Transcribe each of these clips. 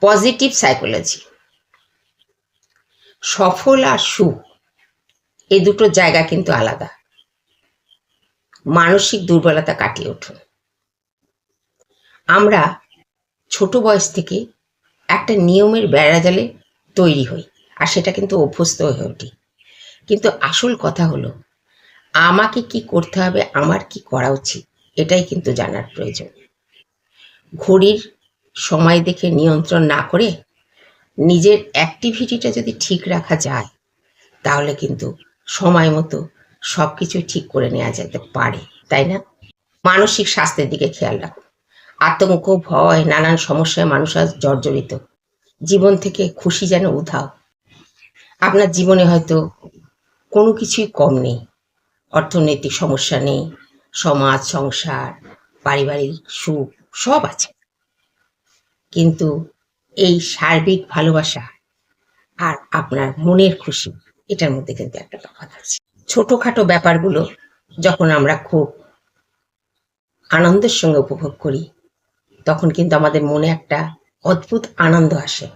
Positive psychology. সফল আর সুখ এই দুটো জায়গা কিন্তু আলাদা। মানসিক দুর্বলতা কাটিয়ে উঠুন। আমরা ছোট বয়স থেকে একটা নিয়মের বেড়াজালে তৈরি হই, আর সেটা কিন্তু অভ্যস্ত হয়ে উঠি। কিন্তু আসল কথা হলো, আমাকে কি করতে হবে, আমার কি করা উচিত, এটাই কিন্তু জানার প্রয়োজন। ঘড়ির সময় দেখে নিয়ন্ত্রণ না করে নিজের অ্যাক্টিভিটিটা যদি ঠিক রাখা যায়, তাহলে কিন্তু সময় মতো সব কিছু ঠিক করে নেওয়া যেতে পারে, তাই না? মানসিক স্বাস্থ্যের দিকে খেয়াল রাখুন। আতঙ্ক, ভয়, নানান সমস্যায় মানুষ আজ জর্জরিত। জীবন থেকে খুশি যেন উধাও। আপনার জীবনে হয়তো কোনো কিছুই কম নেই। অর্থনৈতিক সমস্যা নেই, সমাজ, সংসার, পারিবারিক সুখ সব আছে। কিন্তু এই সার্বিক ভালোবাসা আর আপনার মনের খুশি, এটার মধ্যে কিন্তু একটা তফাৎ আছে। ছোটখাটো ব্যাপারগুলো যখন আমরা খুব আনন্দের সঙ্গে উপভোগ করি, তখন কিন্তু আমাদের মনে একটা অদ্ভুত আনন্দ আসে।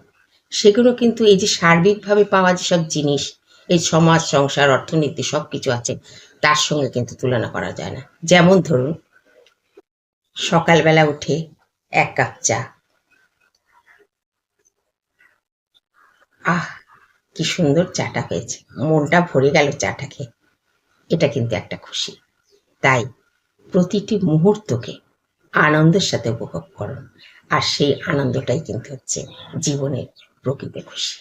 সেগুলো কিন্তু এই যে সার্বিকভাবে পাওয়া যেসব জিনিস, এই সমাজ, সংসার, অর্থনীতি সব কিছু আছে, তার সঙ্গে কিন্তু তুলনা করা যায় না। যেমন ধরুন, সকালবেলা উঠে এক কাপ চা, আহ কি সুন্দর চাটা হয়েছে, মনটা ভরে গেল চাটা খেয়ে, এটা কিন্তু একটা খুশি। তাই প্রতিটি মুহূর্তকে আনন্দের সাথে উপভোগ করুন, আর সেই আনন্দটাই কিন্তু হচ্ছে জীবনের প্রকৃত খুশি।